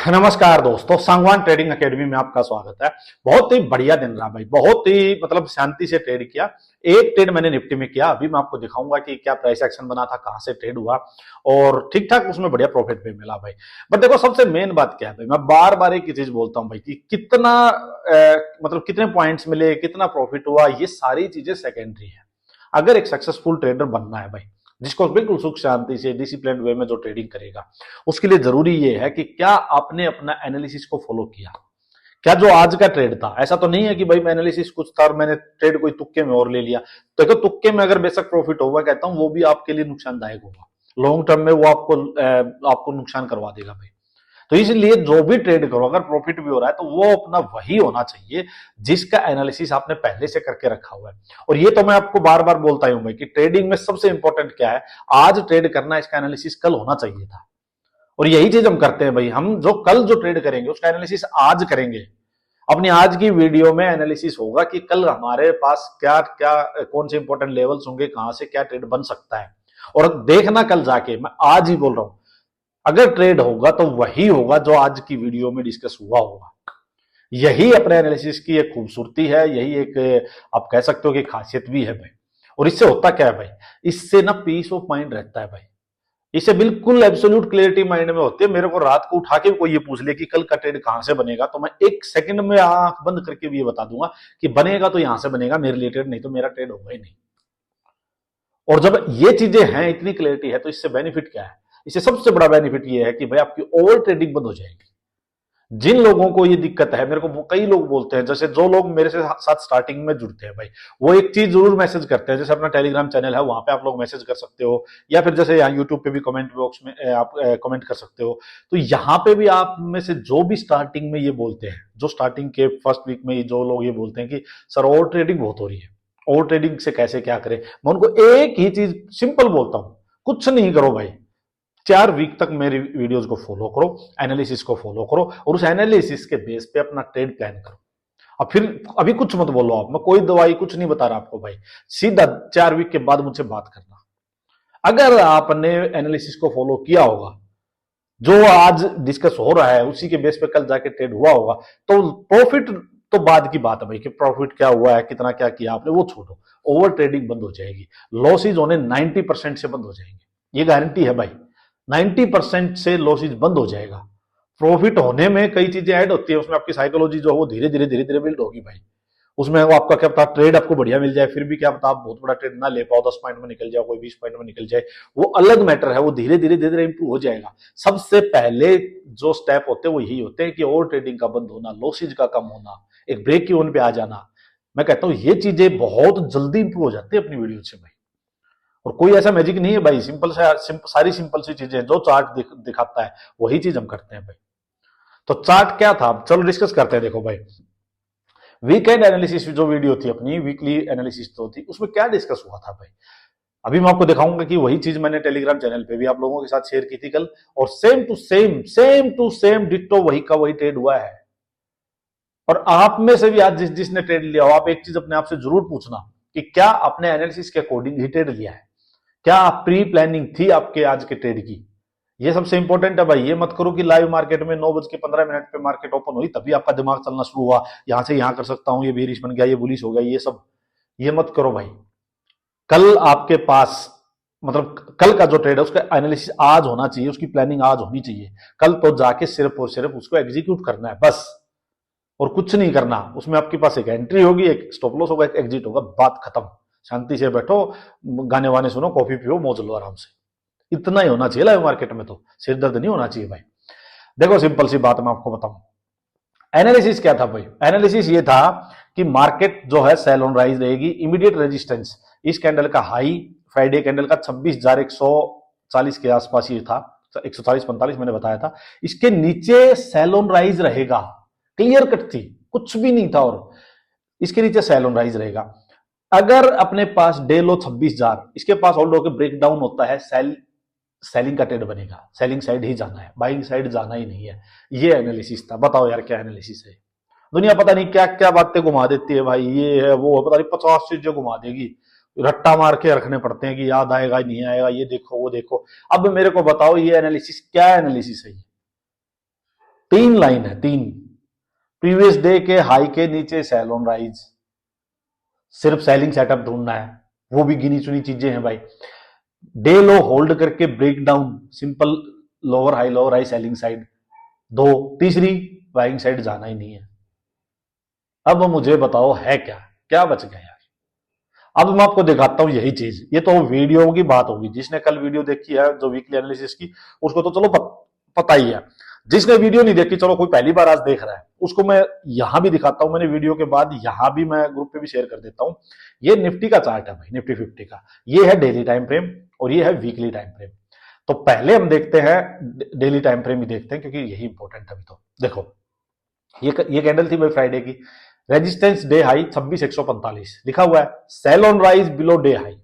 नमस्कार दोस्तों, Sangwan trading academy में आपका स्वागत है। बहुत ही बढ़िया दिन रहा भाई, बहुत ही शांति से ट्रेड किया। एक ट्रेड मैंने निफ्टी में किया, अभी मैं आपको दिखाऊंगा कि क्या प्राइस एक्शन बना था, कहां से ट्रेड हुआ और ठीक ठाक उसमें बढ़िया प्रॉफिट भी मिला भाई। बट देखो सबसे मेन बात क्या है भाई, मैं बार बार एक ही चीज बोलता हूं भाई कि कितना कितने पॉइंट्स मिले, कितना प्रॉफिट हुआ, ये सारी चीजें सेकेंडरी है। अगर एक सक्सेसफुल ट्रेडर बनना है भाई, जिसको बिल्कुल सुख शांति से डिसिप्लिन वे में जो ट्रेडिंग करेगा, उसके लिए जरूरी ये है कि क्या आपने अपना एनालिसिस को फॉलो किया। क्या जो आज का ट्रेड था, ऐसा तो नहीं है कि भाई मैं एनालिसिस कुछ था और मैंने ट्रेड कोई तुक्के में और ले लिया। तो देखो तुक्के में अगर बेशक प्रॉफिट होगा, कहता हूं वो भी आपके लिए नुकसानदायक होगा। लॉन्ग टर्म में वो आपको नुकसान करवा देगा भाई। तो इसलिए जो भी ट्रेड करो, अगर प्रॉफिट भी हो रहा है तो वो अपना वही होना चाहिए जिसका एनालिसिस आपने पहले से करके रखा हुआ है। और ये तो मैं आपको बार बार बोलता हूं भाई कि ट्रेडिंग में सबसे इंपॉर्टेंट क्या है, आज ट्रेड करना, इसका एनालिसिस कल होना चाहिए था। और यही चीज हम करते हैं भाई, हम जो कल जो ट्रेड करेंगे उसका एनालिसिस आज करेंगे। अपनी आज की वीडियो में एनालिसिस होगा कि कल हमारे पास क्या क्या कौन से इंपॉर्टेंट लेवल्स होंगे, कहां से क्या ट्रेड बन सकता है। और देखना कल जाके, मैं आज ही बोल रहा हूं, अगर ट्रेड होगा तो वही होगा जो आज की वीडियो में डिस्कस हुआ होगा। यही अपने एनालिसिस की एक खूबसूरती है, यही एक आप कह सकते हो कि खासियत भी है भाई। और इससे होता क्या है भाई, इससे ना पीस ऑफ माइंड रहता है भाई। इससे बिल्कुल एब्सोल्यूट क्लियरिटी माइंड में होती है। मेरे को रात को उठा के कोई ये पूछ ले कि कल का ट्रेड कहां से बनेगा, तो मैं एक सेकंड में आंख बंद करके भी ये बता दूंगा कि बनेगा तो यहां से बनेगा मेरे रिलेटेड, नहीं तो मेरा ट्रेड होगा ही नहीं। और जब ये चीजें हैं, इतनी क्लियरिटी है, तो इससे बेनिफिट क्या है? इससे सबसे बड़ा बेनिफिट ये है कि भाई आपकी ओवर ट्रेडिंग बंद हो जाएगी। जिन लोगों को ये दिक्कत है, मेरे को कई लोग बोलते हैं, जैसे जो लोग मेरे से साथ स्टार्टिंग में जुड़ते हैं भाई, वो एक चीज जरूर मैसेज करते हैं। जैसे अपना टेलीग्राम चैनल है, वहां पे आप लोग मैसेज कर सकते हो, या फिर जैसे यहाँ यूट्यूब पे भी कमेंट बॉक्स में आप कमेंट कर सकते हो। तो यहाँ पे भी आप में से जो भी स्टार्टिंग में ये बोलते हैं, जो स्टार्टिंग के फर्स्ट वीक में जो लोग ये बोलते हैं कि सर ओवर ट्रेडिंग बहुत हो रही है, ओवर ट्रेडिंग से कैसे क्या करें, मैं उनको एक ही चीज सिंपल बोलता हूं, कुछ नहीं करो भाई। 4 वीक तक मेरी वीडियोस को फॉलो करो, एनालिसिस को फॉलो करो और उस एनालिसिस के बेस पे अपना ट्रेड प्लान करो। अब फिर अभी कुछ मत बोलो आप, मैं कोई दवाई कुछ नहीं बता रहा आपको भाई, सीधा 4 वीक के बाद मुझसे बात करना। अगर आपने एनालिसिस को फॉलो किया होगा, जो आज डिस्कस हो रहा है उसी के बेस पे कल जाके ट्रेड हुआ होगा, तो प्रॉफिट तो बाद की बात है भाई कि प्रॉफिट क्या हुआ है, कितना क्या किया आपने, वो छोड़ो। ओवर ट्रेडिंग बंद हो जाएगी, लॉसेज होने 90% से बंद हो जाएंगे, ये गारंटी है भाई। 90% से लॉसेज बंद हो जाएगा। प्रॉफिट होने में कई चीजें ऐड होती है, उसमें आपकी साइकोलॉजी जो है वो धीरे धीरे धीरे धीरे बिल्ड होगी भाई। उसमें वो आपका क्या पता ट्रेड आपको बढ़िया मिल जाए, फिर भी क्या पता आप बहुत बड़ा ट्रेड ना ले पाओ, 10 पॉइंट में निकल जाओ, कोई 20 पॉइंट में निकल जाए, वो अलग मैटर है। वो धीरे धीरे धीरे धीरे इंप्रूव हो जाएगा। सबसे पहले जो स्टेप होते हैं वो यही होते हैं कि ओवर ट्रेडिंग का बंद होना, लॉसेज का कम होना, एक ब्रेक इवन पे आ जाना। मैं कहता हूं ये चीजें बहुत जल्दी इंप्रूव हो जाती है अपनी वीडियो से भाई। और कोई ऐसा मैजिक नहीं है भाई, सारी सिंपल सी चीजें जो चार्ट दिखाता है वही चीज हम करते हैं भाई। तो चार्ट क्या था, चलो डिस्कस करते हैं। देखो भाई, वीकेंड एनालिसिस जो वीडियो थी अपनी, वीकली एनालिसिस जो थी, उसमें क्या डिस्कस हुआ था भाई, अभी मैं आपको दिखाऊंगा कि वही चीज मैंने टेलीग्राम चैनल पे भी आप लोगों के साथ शेयर की थी कल, और सेम टू सेम डिट्टो वही का वही ट्रेड हुआ है। और आप में से भी आज जिसने ट्रेड लिया हो, आप एक चीज अपने आप से जरूर पूछना कि क्या आपने एनालिसिस के अकॉर्डिंग ही ट्रेड लिया है, क्या प्री प्लानिंग थी आपके आज के ट्रेड की। ये सबसे इंपॉर्टेंट है भाई। ये मत करो कि लाइव मार्केट में 9:15 पे मार्केट ओपन हुई तभी आपका दिमाग चलना शुरू हुआ, यहां से यहां कर सकता हूं, ये बेरिश बन गया, ये बुलिश हो गया, ये सब ये मत करो भाई। कल आपके पास कल का जो ट्रेड है उसका एनालिसिस आज होना चाहिए, उसकी प्लानिंग आज होनी चाहिए। कल तो जाके सिर्फ और सिर्फ उसको एग्जीक्यूट करना है बस, और कुछ नहीं करना। उसमें आपके पास एक एंट्री होगी, एक स्टॉप लॉस होगा, एक एग्जिट होगा, बात खत्म। शांति से बैठो, गाने वाने सुनो, कॉफी पियो, मौज लो आराम से। इतना ही होना चाहिए लाइव मार्केट में, तो सिर दर्द नहीं होना चाहिए भाई। देखो सिंपल सी बात मैं आपको बताऊं, एनालिसिस क्या था भाई, एनालिसिस ये था कि मार्केट जो है सेल ऑन राइज रहेगी। इमीडिएट रेजिस्टेंस इस कैंडल का हाई, फ्राइडे कैंडल का 26,140 के आसपास ही था, 140-45 मैंने बताया था। इसके नीचे सेल ऑन राइज रहेगा, क्लियर कट थी, कुछ भी नहीं था। और इसके नीचे सेल ऑन राइज रहेगा। अगर अपने पास डे लो 26,000, इसके पास होल्ड होकर ब्रेकडाउन होता है, सेलिंग का ट्रेड बनेगा, सेलिंग साइड ही जाना है, बाइंग साइड जाना ही नहीं है। ये एनालिसिस था। बताओ यार क्या एनालिसिस है। दुनिया पता नहीं क्या क्या बातें घुमा देती है भाई, ये है वो है, पता नहीं 50 चीजें घुमा देगी, रट्टा मार के रखने पड़ते हैं कि याद आएगा नहीं आएगा, ये देखो वो देखो। अब मेरे को बताओ ये एनालिसिस क्या एनालिसिस है। 3 लाइन है, 3। प्रीवियस डे के हाई के नीचे सेल ऑन राइज, सिर्फ सेलिंग सेटअप ढूंढना है, वो भी गिनी चुनी चीजें हैं भाई। डे लो होल्ड करके break down, simple lower high selling side 2, तीसरी बाइंग साइड जाना ही नहीं है। अब मुझे बताओ है क्या, क्या बच गया यार। अब मैं आपको दिखाता हूं यही चीज। ये तो वीडियो की बात होगी, जिसने कल वीडियो देखी है जो वीकली एनालिसिस की, उसको तो चलो पता ही है। जिसने वीडियो नहीं देखी, चलो कोई पहली बार आज देख रहा है, उसको मैं यहां भी दिखाता हूं। मैंने वीडियो के बाद यहां भी मैं ग्रुप पे भी शेयर कर देता हूं। ये निफ्टी का चार्ट है भाई, निफ्टी 50 का। ये है डेली टाइम फ्रेम और ये है वीकली टाइम फ्रेम। तो पहले हम देखते हैं डेली टाइम फ्रेम ही देखते हैं, क्योंकि यही इंपॉर्टेंट है। अभी तो देखो, ये कैंडल थी भाई फ्राइडे की। रेजिस्टेंस डे हाई 26,145 लिखा हुआ है, sell on rise below day high,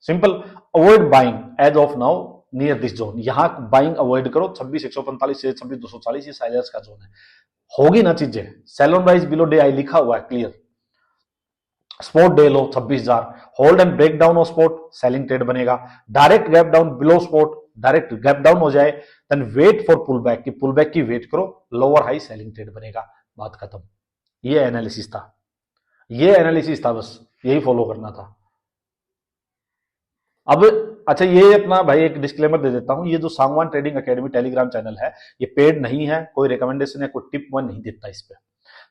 simple. Avoid buying as of now near this zone, यहां बाइंग अवॉइड करो। 26,145 से 26,240 ये साइलर्स का जोन है। होगी ना चीजें, sell on rise below day high लिखा हुआ है clear. Spot day low 26,000, hold and break down of spot, selling trade बनेगा। Direct gap down below spot, direct gap down हो जाए, then wait for pull back, की pull back की wait करो, lower high selling trade बनेगा, बात खत्म। ये एनालिसिस था, ये एनालिसिस था, बस यही फॉलो करना था। अब अच्छा, ये अपना भाई एक डिस्क्लेमर दे देता हूं, ये जो Sangwan trading academy Telegram channel है, ये पेड नहीं है, कोई रिकमेंडेशन है, कोई टिप मैं नहीं देता इस पे।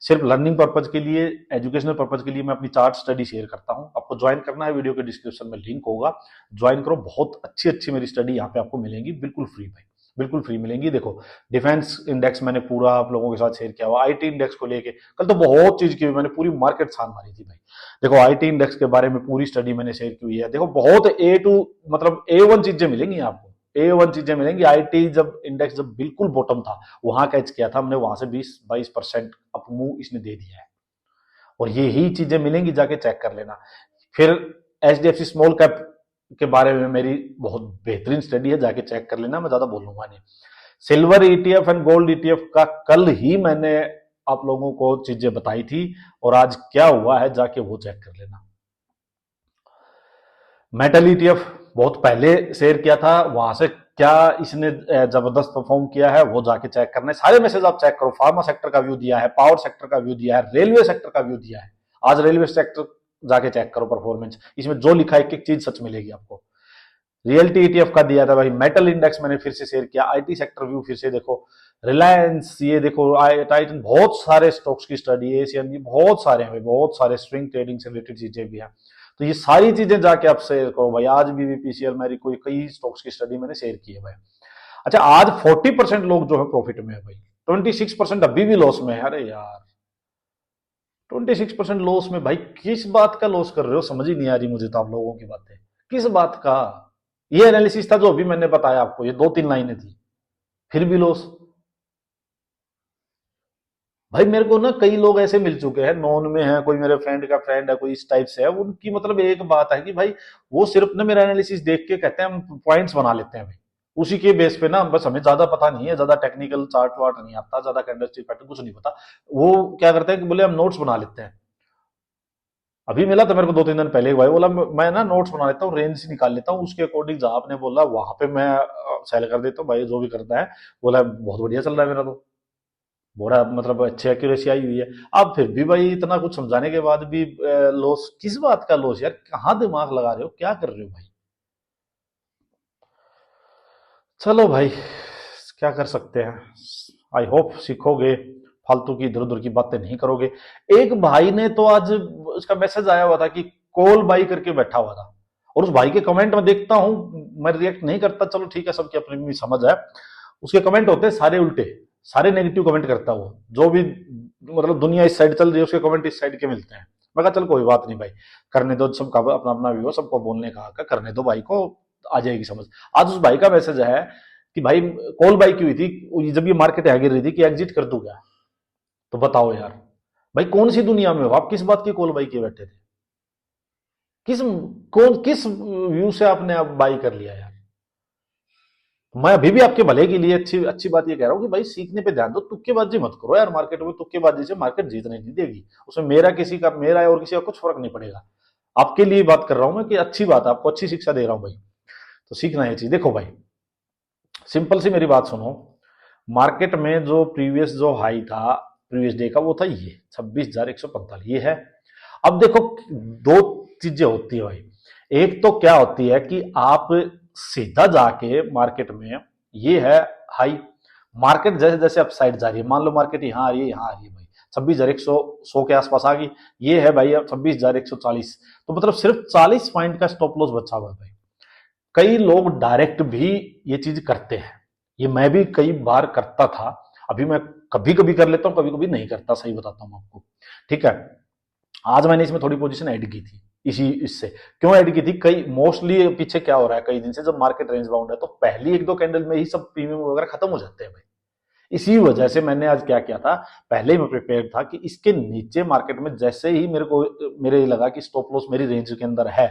सिर्फ लर्निंग पर्पज के लिए, एजुकेशनल पर्पज के लिए मैं अपनी चार्ट स्टडी शेयर करता हूं। आपको ज्वाइन करना है, वीडियो के डिस्क्रिप्शन में लिंक होगा, ज्वाइन करो। बहुत अच्छी अच्छी मेरी स्टडी यहाँ पे आपको मिलेंगी, बिल्कुल फ्री भाई, बिल्कुल फ्री मिलेंगी। देखो, डिफेंस इंडेक्स मैंने पूरा आप लोगों के साथ शेयर किया हुआ, आईटी इंडेक्स को लेके कल तो बहुत चीज की, मैंने पूरी मार्केट छान मारी थी भाई। देखो, आईटी इंडेक्स के बारे में पूरी स्टडी मैंने शेयर की हुई है। देखो, बहुत ए टू मतलब A1 चीजें मिलेंगी आपको, A1 चीजें मिलेंगी। आईटी जब इंडेक्स जब बिल्कुल बॉटम था, वहां कैच किया था हमने, वहां से 20-22% अप मूव इसने दे दिया है। और ये ही चीजें मिलेंगी, जाके चेक कर लेना। फिर एचडीएफसी स्मॉल कैप के बारे में मेरी बहुत बेहतरीन स्टडी है, जाके चेक कर लेना, मैं ज्यादा बोलूंगा नहीं। Silver ETF and gold ETF का कल ही मैंने आप लोगों को चीजें बताई थी, और आज क्या हुआ है जाके वो चेक कर लेना। मेटल ईटीएफ बहुत पहले शेयर किया था, वहां से क्या इसने जबरदस्त परफॉर्म किया है वो जाके चेक करना है। सारे मैसेज आप चेक करो, फार्मा सेक्टर का व्यू दिया है, पावर सेक्टर का व्यू दिया है, रेलवे सेक्टर का व्यू दिया है। आज रेलवे सेक्टर जाके चेक करो परफॉर्मेंस, इसमें जो लिखा है एक एक चीज सच मिलेगी आपको। रियल्टी ईटीएफ का दिया था भाई, मेटल इंडेक्स मैंने फिर से शेयर किया, आईटी सेक्टर व्यू फिर से देखो, रिलायंस, ये देखो टाइटन, बहुत सारे स्टॉक्स की स्टडी है, एशियन, ये बहुत सारे हैं, बहुत सारे स्विंग ट्रेडिंग से रिलेटेड चीजें भी हैं। तो ये सारी चीजें जाके आप शेयर करो भाई। आज भी बीपीसीएल मेरी कोई कई स्टॉक्स की स्टडी मैंने शेयर की है भाई। अच्छा, आज 40% लोग जो है प्रॉफिट में है भाई, 26% अभी भी लॉस में है। अरे यार, 26% लॉस में भाई, किस बात का लॉस कर रहे हो, समझ ही नहीं आ रही मुझे तो आप लोगों की बातें, किस बात का। ये एनालिसिस था जो अभी मैंने बताया आपको, ये 2-3 लाइनें थी, फिर भी लॉस। भाई मेरे को ना कई लोग ऐसे मिल चुके हैं, नॉन में है, कोई मेरे फ्रेंड का फ्रेंड है, कोई इस टाइप से है, उनकी मतलब एक बात है कि भाई वो सिर्फ ना मेरा एनालिसिस देख के कहते हैं हम पॉइंट्स बना लेते हैं भाई, उसी के बेस पे ना, बस हमें ज्यादा पता नहीं है, ज्यादा टेक्निकल चार्ट वार्ट नहीं आता, ज्यादा कैंडलस्टिक पैटर्न कुछ नहीं पता। वो क्या करते हैं कि बोले हम नोट्स बना लेते हैं। अभी मिला था मेरे को 2-3 दिन पहले, भाई बोला मैं ना नोट्स बना लेता हूँ, रेंज निकाल लेता हूँ, उसके अकॉर्डिंग जहां आपने बोला वहां पे मैं सेल कर देता हूँ भाई, जो भी करता है। बोला बहुत बढ़िया चल रहा है मेरा तो, बड़ा मतलब अच्छी एक्यूरेसी आई हुई है। अब फिर भी भाई इतना कुछ समझाने के बाद भी लॉस, किस बात का लॉस यार, कहाँ दिमाग लगा रहे हो, क्या कर रहे हो भाई। चलो भाई, क्या कर सकते हैं। आई होप सीखोगे, फालतू की इधर उधर की बातें नहीं करोगे। एक भाई ने तो आज उसका मैसेज आया हुआ था कि कॉल बाई करके बैठा हुआ था, और उस भाई के कमेंट में देखता हूं, मैं रिएक्ट नहीं करता, चलो ठीक है, सबकी अपनी अपनी समझ है। उसके कमेंट होते हैं सारे उल्टे, सारे नेगेटिव कमेंट करता है वो, जो भी मतलब दुनिया इस साइड चल रही है उसके कमेंट इस साइड के मिलते हैं। मैं कहा चल कोई बात नहीं भाई, करने दो, सबका अपना अपना व्यू, सबको बोलने का हक है, करने दो भाई को, आ जाएगी समझ। आज उस भाई का मैसेज है कि भाई कॉल बाई की हुई थी जब ये मार्केट गिर रही थी कि एग्जिट कर दूं क्या। तो बताओ यार, भाई कौन सी दुनिया में हो आप, किस बात की कॉल बाई किए बैठे थे, किस व्यू से आपने अब बाई कर लिया यार। मैं अभी भी आपके भले के लिए अच्छी अच्छी बात ये कह रहा हूं कि भाई सीखने पे ध्यान दो, तुक्केबाजी मत करो यार मार्केट में, तुक्केबाजी से मार्केट जीतने नहीं देगी। उसमें मेरा और किसी का कुछ फर्क नहीं पड़ेगा। आपके लिए बात कर रहा हूं मैं कि अच्छी बात है, आपको अच्छी शिक्षा दे रहा हूं भाई, तो सीखना है चीज। देखो भाई, सिंपल सी मेरी बात सुनो, मार्केट में जो प्रीवियस जो हाई था प्रीवियस डे का वो था ये 26,145 ये है। अब देखो दो चीजें होती है भाई, एक तो क्या होती है कि आप सीधा जाके मार्केट में ये है हाई, मार्केट जैसे जैसे अप साइड जा रही है, मान लो मार्केट यहाँ आ रही है यहाँ आ रही है भाई 26,100 के आसपास आ गई, ये है भाई अब 26,140, तो मतलब सिर्फ 40 पॉइंट का स्टॉप लॉस बचा हुआ है भाई। कई लोग डायरेक्ट भी ये चीज करते हैं, ये मैं भी कई बार करता था, अभी मैं कभी कभी कर लेता हूं कभी कभी नहीं करता, सही बताता हूं आपको। ठीक है, आज मैंने इसमें थोड़ी पोजीशन ऐड की थी, इसी इससे क्यों ऐड की थी, कई मोस्टली पीछे क्या हो रहा है कई दिन से, जब मार्केट रेंज बाउंड है तो पहली एक दो कैंडल में ही सब प्रीमियम वगैरह खत्म हो जाते हैं भाई। इसी वजह से मैंने आज क्या किया था, पहले ही मैं प्रिपेयर था कि इसके नीचे मार्केट में जैसे ही मेरे लगा कि स्टॉप लॉस मेरी रेंज के अंदर है,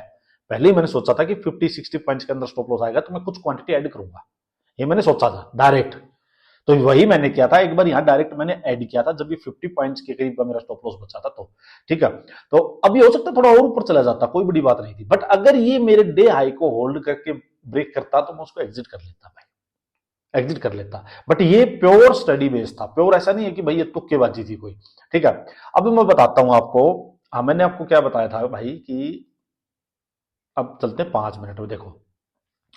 पहले ही मैंने सोचा था कि 50-60 पॉइंट्स के अंदर स्टॉप लॉस आएगा तो मैं कुछ क्वांटिटी ऐड करूंगा, ये मैंने सोचा था डायरेक्ट। तो वही मैंने किया था, एक बार यहाँ डायरेक्ट मैंने ऐड किया था जब भी 50 पॉइंट्स के करीब का मेरा स्टॉप लॉस बचा था तो। ठीक है, तो अभी हो सकता है थोड़ा और ऊपर चला जाता, कोई बड़ी बात नहीं थी, बट अगर ये मेरे डे हाई को होल्ड करके ब्रेक करता तो मैं उसको एग्जिट कर लेता भाई, एग्जिट कर लेता। बट ये प्योर स्टडी बेस था, प्योर ऐसा नहीं है कि भाई ये तुक्केबाजी थी कोई। ठीक है, अब मैं बताता हूं आपको, हाँ मैंने आपको क्या बताया था भाई कि अब चलते हैं 5 मिनट में, देखो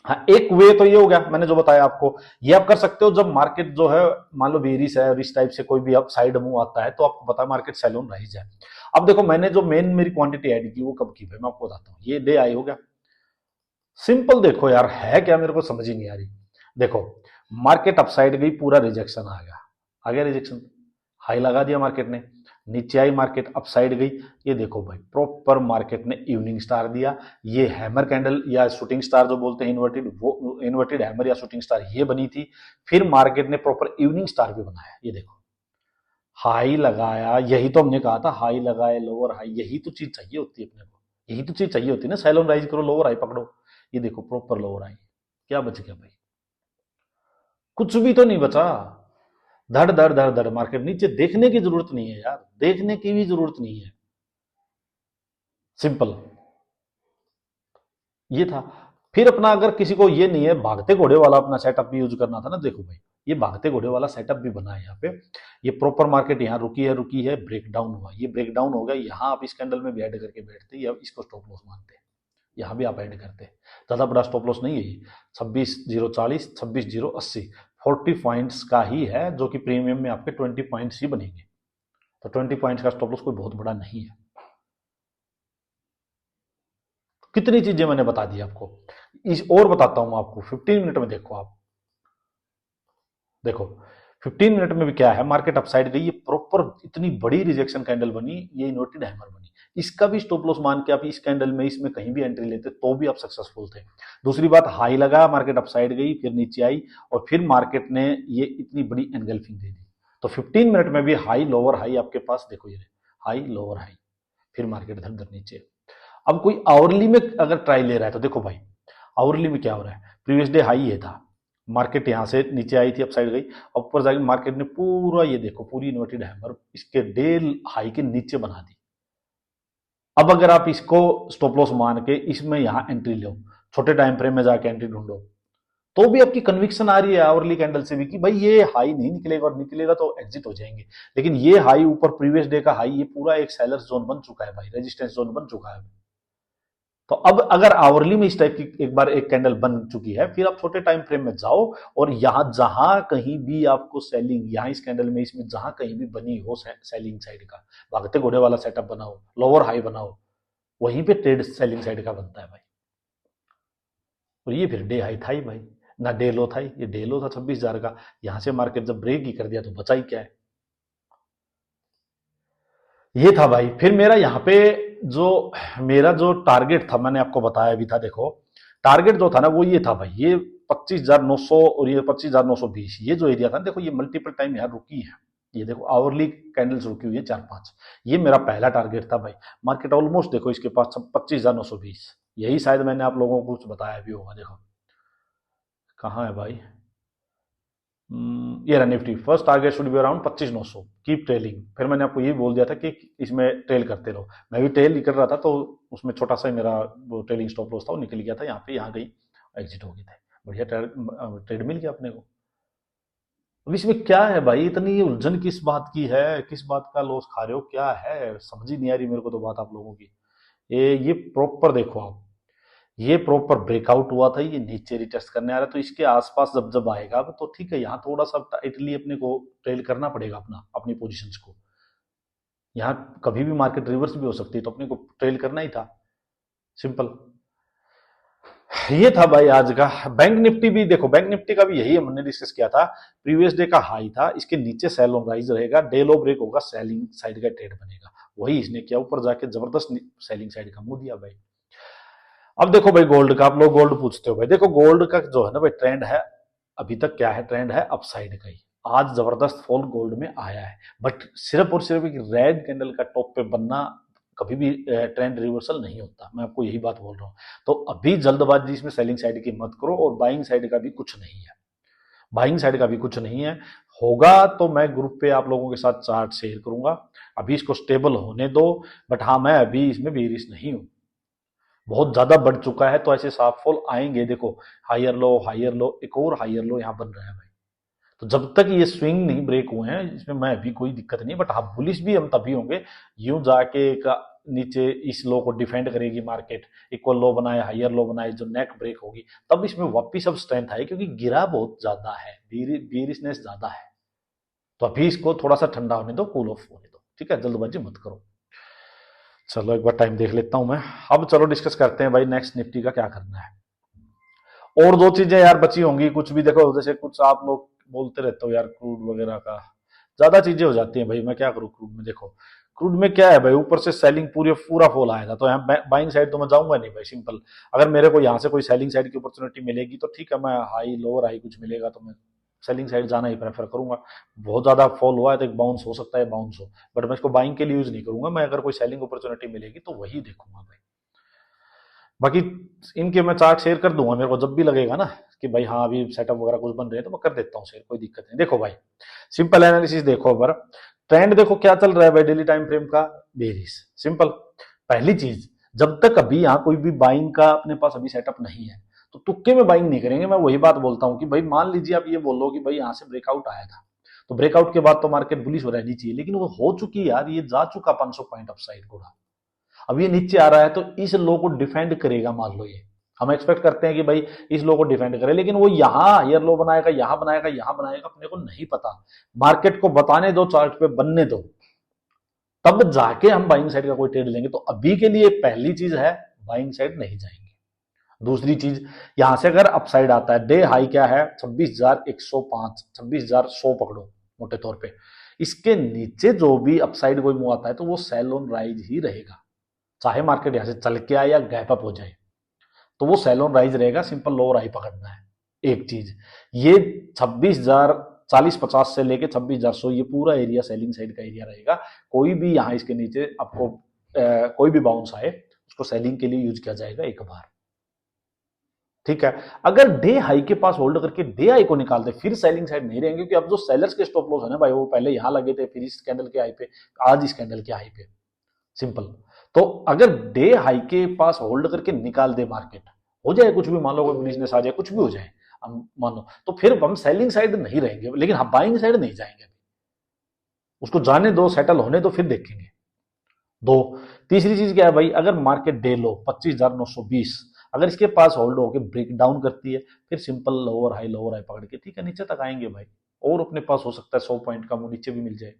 हाँ एक वे तो ये हो गया मैंने जो बताया आपको, ये आप कर सकते हो जब मार्केट जो है मान लो वेरिस है और इस टाइप से कोई भी अब साइड मूव आता है तो आपको पता है मार्केट सेल ऑन राइज है। अब देखो मैंने जो मेन मेरी क्वांटिटी ऐड की वो कब की है मैं आपको बताता हूँ, ये डे आई हो गया, सिंपल देखो यार है क्या मेरे को समझ ही नहीं आ रही। देखो मार्केट अपसाइड गई, पूरा रिजेक्शन आ गया रिजेक्शन, हाई लगा दिया मार्केट ने, नीचे आई मार्केट अपसाइड गई, ये देखो भाई प्रॉपर मार्केट ने इवनिंग स्टार दिया, ये हैमर कैंडल या शूटिंग स्टार जो बोलते हैं इन्वर्टेड, वो इन्वर्टेड हैमर या शूटिंग स्टार ये बनी थी। फिर मार्केट ने प्रॉपर इवनिंग स्टार भी बनाया, ये देखो हाई लगाया, यही तो हमने कहा था हाई लगाए लोअर हाई, यही तो चीज चाहिए होती है अपने को, यही तो चीज चाहिए होती है ना, सेल ऑन राइज करो लोअर हाई पकड़ो, ये देखो प्रॉपर लोअर हाई, क्या बच गया भाई, कुछ भी तो नहीं बचा, धड़ धड़ धड़ धड़ मार्केट नीचे, देखने की जरूरत नहीं है यार, देखने की भी जरूरत नहीं है, सिंपल ये था। फिर अपना अगर किसी को ये नहीं है भागते घोड़े वाला अपना सेटअप भी यूज करना था ना, देखो भाई ये भागते घोड़े वाला सेटअप भी बना है यहाँ पे, ये प्रॉपर मार्केट यहाँ रुकी है ब्रेक डाउन हुआ, ये ब्रेक डाउन हो गया, यहाँ आप इस कैंडल में भी ऐड करके बैठते या इसको स्टॉप लॉस मानते हैं, यहाँ भी आप ऐड करते, ज्यादा बड़ा स्टॉप लॉस नहीं है ये, 26,040 26,080 40 पॉइंट्स का ही है, जो कि प्रीमियम में आपके 20 पॉइंट्स ही बनेंगे, तो 20 पॉइंट्स का स्टॉप लॉस कोई बहुत बड़ा नहीं है। कितनी चीजें मैंने बता दी आपको, इस और बताता हूं आपको 15 मिनट में, देखो आप देखो 15 मिनट में भी क्या है, मार्केट अपसाइड गई, ये प्रॉपर इतनी बड़ी रिजेक्शन कैंडल बनी, ये इन्वर्टेड हैमर बनी, इसका भी स्टॉप लॉस मान के आप इस कैंडल में इसमें कहीं भी एंट्री लेते तो भी आप सक्सेसफुल थे। दूसरी बात हाई लगा, मार्केट अपसाइड गई, फिर नीचे आई और फिर मार्केट ने ये इतनी बड़ी एनगल्फिंग दे दी, तो 15 मिनट में भी हाई लोअर हाई आपके पास, देखो ये हाई लोअर हाई, फिर मार्केट धर धर नीचे। अब कोई आवरली में अगर ट्राई ले रहा है तो देखो भाई आवरली में क्या हो रहा है, प्रीवियस डे हाई ये था, मार्केट यहां से नीचे आई थी अपसाइड गई, ऊपर जाके मार्केट ने पूरा ये देखो पूरी इन्वर्टेड हैमर इसके डे हाई के नीचे बना दी। अब अगर आप इसको स्टॉप लॉस मान के इसमें यहां एंट्री लो, छोटे टाइम फ्रेम में जाके एंट्री ढूंढो, तो भी आपकी कन्विक्शन आ रही है आवरली कैंडल से भी कि भाई ये हाई नहीं निकलेगा, और निकलेगा तो एग्जिट हो जाएंगे, लेकिन ये हाई ऊपर प्रीवियस डे का हाई, ये पूरा एक सेलर जोन बन चुका है भाई, रेजिस्टेंस जोन बन चुका है। तो अब अगर आवरली में इस टाइप की एक बार एक कैंडल बन चुकी है, फिर आप छोटे टाइम फ्रेम में जाओ और यहां जहां कहीं भी आपको सेलिंग, यहां इस कैंडल में इसमें जहां कहीं भी बनी हो सेलिंग साइड का, भागते घोड़े वाला सेटअप बनाओ, लोअर हाई बनाओ, वहीं पे ट्रेड सेलिंग साइड का बनता है भाई। और ये फिर डे हाई था ही भाई, ना डे लो था, ये डे लो था 26,000 का, यहां से मार्केट जब ब्रेक ही कर दिया तो बचा ही क्या है, ये था भाई। फिर मेरा यहाँ पे जो मेरा जो टारगेट था मैंने आपको बताया भी था, देखो टारगेट जो था ना वो ये था भाई, ये 25,900 और ये 25,920, ये जो एरिया था देखो ये मल्टीपल टाइम यहाँ रुकी है, ये देखो आवरली कैंडल्स रुकी हुई है 4-5, ये मेरा पहला टारगेट था भाई। मार्केट ऑलमोस्ट देखो इसके पास 25,920, यही शायद मैंने आप लोगों को कुछ बताया भी होगा, देखो कहाँ है भाई, ये रहा Nifty, first target should be around 25,900, keep trailing, फिर मैंने आपको ये बोल दिया था कि इसमें ट्रेल करते रहो, मैं भी ट्रेल ही कर रहा था, तो उसमें छोटा सा मेरा वो ट्रेलिंग स्टॉप लॉस था वो निकल गया था, यहाँ पे यहाँ गई एग्जिट हो गई थे, बढ़िया ट्रेड मिल गया अपने को। अब इसमें क्या है भाई, इतनी उलझन किस बात की है, किस बात का लॉस खा रहे हो, क्या है, समझ ही नहीं आ रही मेरे को तो बात आप लोगों की। ये प्रॉपर देखो आप, ये प्रॉपर ब्रेकआउट हुआ था, ये नीचे रिटेस्ट करने आ रहा है, तो इसके आसपास जब जब आएगा तो ठीक है, यहाँ थोड़ा सा टाइटली अपने को ट्रेल करना पड़ेगा अपना, अपनी पोजीशंस को। यहाँ कभी भी मार्केट रिवर्स भी हो सकती है, तो अपने को ट्रेल करना ही था, सिंपल। ये था भाई आज का। बैंक निफ्टी भी देखो, बैंक निफ्टी का भी यही हमने डिस्कस किया था। प्रीवियस डे का हाई था, इसके नीचे सेल ऑन राइज रहेगा, डे लो ब्रेक होगा, सेलिंग साइड का ट्रेड बनेगा। वही इसने किया, ऊपर जाके जबरदस्त सेलिंग साइड का मुंह दिया भाई। अब देखो भाई गोल्ड का, आप लोग गोल्ड पूछते हो भाई, देखो गोल्ड का जो है ना भाई ट्रेंड है, अभी तक क्या है, ट्रेंड है अपसाइड का ही। आज जबरदस्त फॉल गोल्ड में आया है, बट सिर्फ और सिर्फ एक रेड कैंडल का टॉप पे बनना कभी भी ट्रेंड रिवर्सल नहीं होता, मैं आपको यही बात बोल रहा हूँ। तो अभी जल्दबाजी इसमें सेलिंग साइड की मत करो, और बाइंग साइड का भी कुछ नहीं है, बाइंग साइड का भी कुछ नहीं है। होगा तो मैं ग्रुप पे आप लोगों के साथ चार्ट शेयर करूंगा, अभी इसको स्टेबल होने दो। बट हाँ, मैं अभी इसमें बेरिश नहीं हूँ, बहुत ज्यादा बढ़ चुका है, तो ऐसे साफ फॉल आएंगे। देखो हायर लो, एक और हायर लो यहाँ बन रहा है भाई। तो जब तक ये स्विंग नहीं ब्रेक हुए हैं, इसमें मैं अभी कोई दिक्कत नहीं, बट हाँ बुलिश भी हम तभी होंगे, यूं जाके एक नीचे इस लो को डिफेंड करेगी मार्केट, इक्वल लो बनाए, हायर लो बनाए, जो नेक ब्रेक होगी, तब इसमें वापिस अब स्ट्रेंथ आए, क्योंकि गिरा बहुत ज्यादा है, बेरिशनेस ज्यादा है। तो अभी इसको थोड़ा सा ठंडा होने दो, कूल ऑफ होने दो, ठीक है, जल्दबाजी मत करो। चलो एक बार टाइम देख लेता हूं मैं। अब चलो डिस्कस करते हैं भाई नेक्स्ट निफ्टी का क्या करना है। और दो चीजें यार बची होंगी कुछ भी, देखो जैसे कुछ आप लोग बोलते रहते हो यार क्रूड वगैरह का, ज्यादा चीजें हो जाती हैं भाई, मैं क्या करूँ क्रूड में। देखो क्रूड में क्या है भाई, ऊपर से सेलिंग पूरा फॉल आया था, तो यहाँ बाइंग साइड तो मैं जाऊंगा नहीं भाई, सिंपल। अगर मेरे को यहाँ से कोई सेलिंग साइड की अपॉर्चुनिटी मिलेगी तो ठीक है, मैं हाई लोअर हाई कुछ मिलेगा तो मैं सेलिंग साइड जाना ही प्रेफर करूंगा। बहुत ज्यादा फॉल हुआ है तो एक बाउंस हो सकता है, बाउंस हो, बट मैं इसको बाइंग के लिए यूज नहीं करूंगा, मैं अगर कोई सेलिंग अपॉर्चुनिटी मिलेगी तो वही देखूंगा भाई। बाकी इनके मैं चार्ट शेयर कर दूंगा, मेरे को जब भी लगेगा ना कि भाई हाँ अभी सेटअप वगैरह कुछ बन रहे हैं, तो मैं कर देता हूँ शेयर, कोई दिक्कत नहीं। देखो भाई सिंपल एनालिसिस देखो, अगर ट्रेंड देखो क्या चल रहा है भाई, डेली टाइम फ्रेम का बेरिश, सिंपल। पहली चीज, जब तक अभी यहाँ कोई भी बाइंग का अपने पास अभी सेटअप नहीं है, तो तुक्के में बाइंग नहीं करेंगे। मैं वही बात बोलता हूँ कि भाई मान लीजिए आप ये बोलो कि भाई यहाँ से ब्रेकआउट आया था, तो ब्रेकआउट के बाद तो मार्केट बुलिश हो रहनी चाहिए, लेकिन वो हो चुकी यार, ये जा चुका 500 पॉइंट अपसाइड पूरा। अब ये नीचे आ रहा है, तो इस लो को डिफेंड करेगा, मान लो ये हम एक्सपेक्ट करते हैं कि भाई इस लो को डिफेंड करे, लेकिन वो यहां हायर लो बनाएगा, यहां बनाएगा, यहां बनाएगा, अपने को नहीं पता। मार्केट को बताने दो, चार्ट पे बनने दो, तब जाके हम बाइंग साइड का कोई ट्रेड लेंगे। तो अभी के लिए पहली चीज है, बाइंग साइड नहीं जाएंगे। दूसरी चीज, यहां से अगर अपसाइड आता है, डे हाई क्या है 26,105, 26,100 पकड़ो मोटे तौर पे, इसके नीचे जो भी अपसाइड कोई मुंह आता है, तो वो सेल ऑन राइज ही रहेगा, चाहे मार्केट यहां से चल के आए या गैप अप हो जाए, तो वो सेल ऑन राइज रहेगा, सिंपल लोअर हाई पकड़ना है। एक चीज ये 26,000 40-50 से लेके 26,100, ये पूरा एरिया सेलिंग साइड का एरिया रहेगा। कोई भी यहां इसके नीचे आपको कोई भी बाउंस आए, उसको सेलिंग के लिए यूज किया जाएगा एक बार, ठीक है। अगर डे हाई के पास होल्ड करके डे हाई को निकाल दे, फिर सेलिंग साइड नहीं रहेंगे, क्योंकि अब जो सेलर्स के स्टॉप लॉस है ना भाई, वो पहले यहां लगे थे, फिर इस कैंडल के हाई पे, आज इस कैंडल के हाई पे, सिंपल। तो अगर डे हाई के पास होल्ड करके निकाल दे मार्केट, हो जाए कुछ भी, मान लो कोई बिजनेस आ जाए, कुछ भी हो जाए, हम मानो, तो फिर हम सेलिंग साइड नहीं रहेंगे, लेकिन हम बाइंग साइड नहीं जाएंगे, उसको जाने दो, सेटल होने दो, फिर देखेंगे। दो, तीसरी चीज क्या है भाई, अगर मार्केट डे लो 25,920, अगर इसके पास होल्ड होकर ब्रेक डाउन करती है, फिर सिंपल लोअर हाई पकड़ के ठीक है नीचे तक आएंगे भाई, और अपने पास हो सकता है 100 पॉइंट का मुंह नीचे भी मिल जाए,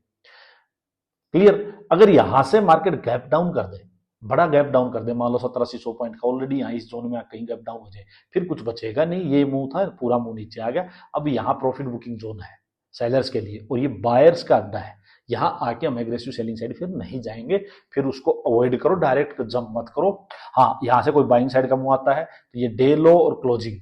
क्लियर। अगर यहां से मार्केट गैप डाउन कर दे, बड़ा गैप डाउन कर दे, मान लो 1700 पॉइंट का, ऑलरेडी यहाँ इस जोन में कहीं गैप डाउन हो जाए, फिर कुछ बचेगा नहीं, ये मुंह था पूरा मुंह नीचे आ गया। अब यहाँ प्रॉफिट बुकिंग जोन है सेलर्स के लिए, और ये बायर्स का अड्डा है, यहां आके हम एग्रेसिव सेलिंग साइड फिर नहीं जाएंगे, फिर उसको अवॉइड करो, डायरेक्ट जंप मत करो। हाँ, यहां से कोई बाइंग साइड का मुंह आता है, तो ये डे लो और क्लोजिंग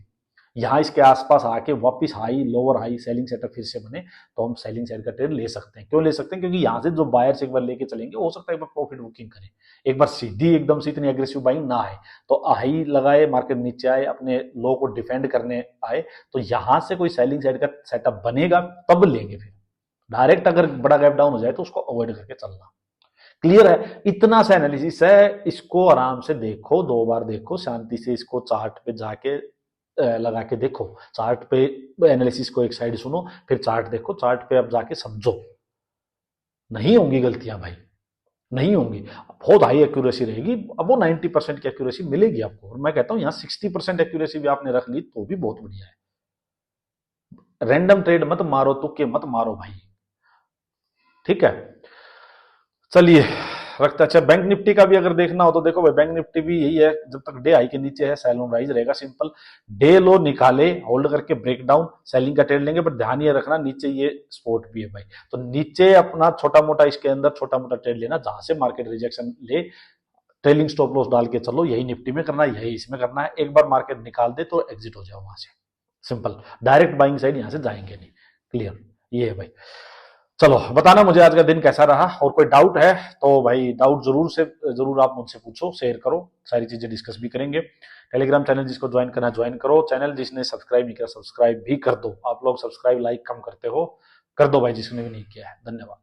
यहाँ इसके आसपास आके वापस high lower high selling setup फिर से बने, तो हम सेलिंग साइड का ट्रेड ले सकते हैं। क्यों ले सकते हैं, क्योंकि यहाँ से जो बायर्स एक बार लेके चलेंगे, हो सकता है एक बार प्रॉफिट बुकिंग करें, एक बार सीधी एकदम से इतनी एग्रेसिव बाइंग ना आए, तो हाई लगाए, मार्केट नीचे आए, अपने लो को डिफेंड करने आए, तो यहां से कोई सेलिंग साइड का सेटअप बनेगा तब लेंगे। फिर डायरेक्ट अगर बड़ा गैप डाउन हो जाए तो उसको अवॉइड करके चलना, क्लियर है। इतना सा एनालिसिस है, इसको आराम से देखो, 2 बार देखो शांति से, इसको चार्ट पे जाके लगा के देखो, चार्ट पे एनालिसिस को एक साइड सुनो, फिर चार्ट देखो, चार्ट पे अब जाके समझो। नहीं होंगी गलतियां भाई, नहीं होंगी, बहुत हाई एक्यूरेसी रहेगी। अब वो 90% की एक्यूरेसी मिलेगी आपको, और मैं कहता हूं यहां 60% एक्यूरेसी भी आपने रख ली तो भी बहुत बढ़िया है। रैंडम ट्रेड मत मारो, तुक्के मत मारो भाई, ठीक है। चलिए रखते। अच्छा, बैंक निफ्टी का भी अगर देखना हो तो देखो भाई, बैंक निफ्टी भी यही है, जब तक डे हाई के नीचे है सेल ऑन राइज रहेगा। सिंपल डे लो निकाले, होल्ड करके ब्रेक डाउन, सेलिंग का ट्रेड लेंगे, बट ध्यान ये रखना नीचे ये स्पोर्ट भी है भाई, तो नीचे अपना छोटा मोटा इसके अंदर छोटा मोटा ट्रेड लेना, जहां से मार्केट रिजेक्शन ले, ट्रेलिंग स्टॉप लॉस डाल के चलो। यही निफ्टी में करना है, यही इसमें करना है। एक बार मार्केट निकाल दे तो एग्जिट हो जाओ वहां से, सिंपल। डायरेक्ट बाइंग साइड यहां से जाएंगे नहीं। क्लियर, ये है भाई। चलो बताना मुझे आज का दिन कैसा रहा, और कोई डाउट है तो भाई डाउट जरूर आप मुझसे पूछो, शेयर करो, सारी चीजें डिस्कस भी करेंगे। टेलीग्राम चैनल जिसको ज्वाइन करना ज्वाइन करो, चैनल जिसने सब्सक्राइब नहीं किया सब्सक्राइब भी कर दो। आप लोग सब्सक्राइब लाइक कम करते हो, कर दो भाई जिसने भी नहीं किया है। धन्यवाद।